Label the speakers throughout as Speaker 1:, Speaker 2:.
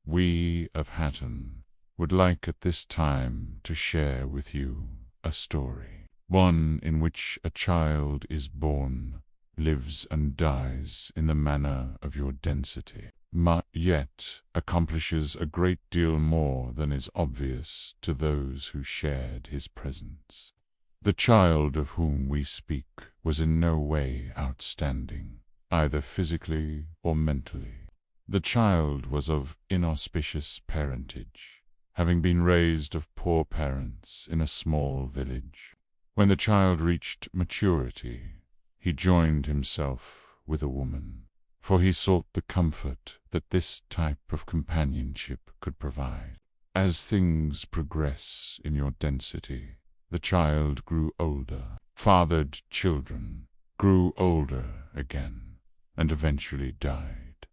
Speaker 1: We of Hatton would like at this time to share with you a story, one in which a child is born, lives and dies in the manner of your density, yet accomplishes a great deal more than is obvious to those who shared his presence. The child of whom we speak was in no way outstanding, either physically or mentally. The child was of inauspicious parentage, having been raised of poor parents in a small village. When the child reached maturity, he joined himself with a woman, for he sought the comfort that this type of companionship could provide. As things progress in your density, the child grew older, fathered children, grew older again, and eventually died.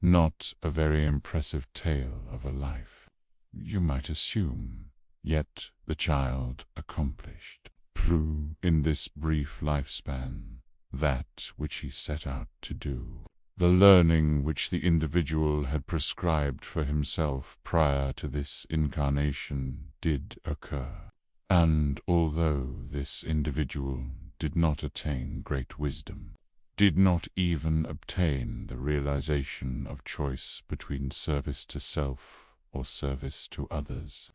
Speaker 1: Not a very impressive tale of a life, you might assume, yet the child accomplished, through in this brief lifespan, that which he set out to do. The learning which the individual had prescribed for himself prior to this incarnation did occur. And although this individual did not attain great wisdom, did not even obtain the realization of choice between service to self or service to others,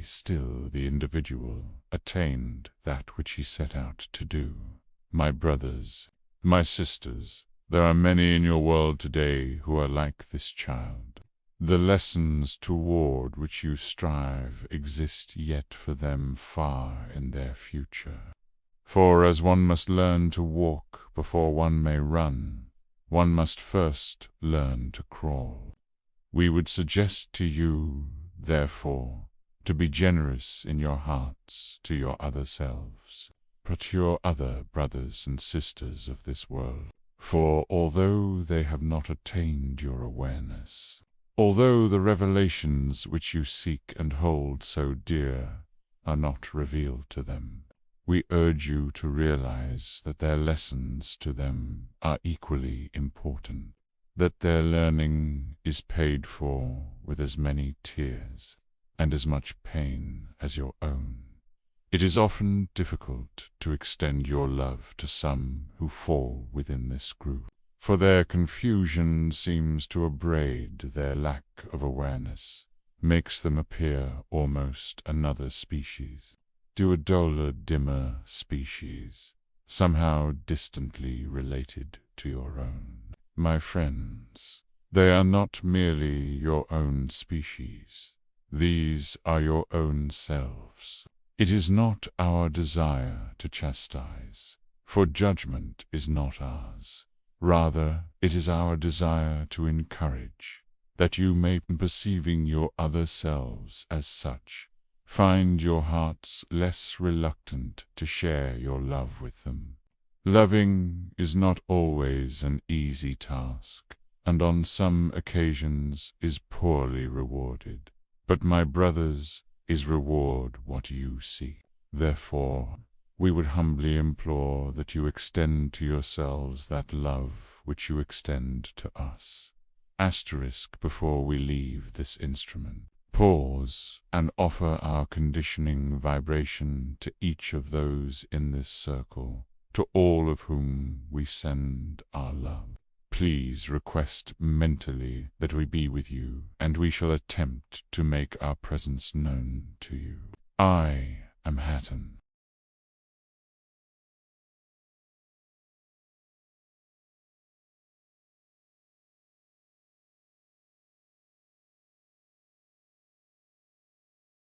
Speaker 1: still the individual attained that which he set out to do. My brothers, my sisters, there are many in your world today who are like this child. The lessons toward which you strive exist yet for them far in their future. For as one must learn to walk before one may run, one must first learn to crawl. We would suggest to you, therefore, to be generous in your hearts to your other selves, but to your other brothers and sisters of this world. For although they have not attained your awareness, although the revelations which you seek and hold so dear are not revealed to them, we urge you to realize that their lessons to them are equally important, that their learning is paid for with as many tears and as much pain as your own. It is often difficult to extend your love to some who fall within this group, for their confusion seems to abrade their lack of awareness, makes them appear almost another species, to a duller, dimmer species, somehow distantly related to your own. My friends, they are not merely your own species. These are your own selves. It is not our desire to chastise, for judgment is not ours. Rather, it is our desire to encourage, that you may, perceiving your other selves as such, find your hearts less reluctant to share your love with them. Loving is not always an easy task, and on some occasions is poorly rewarded. But my brothers, is reward what you seek. Therefore, we would humbly implore that you extend to yourselves that love which you extend to us. Asterisk before we leave this instrument. Pause and offer our conditioning vibration to each of those in this circle, to all of whom we send our love. Please request mentally that we be with you, and we shall attempt to make our presence known to you. I am Hatton.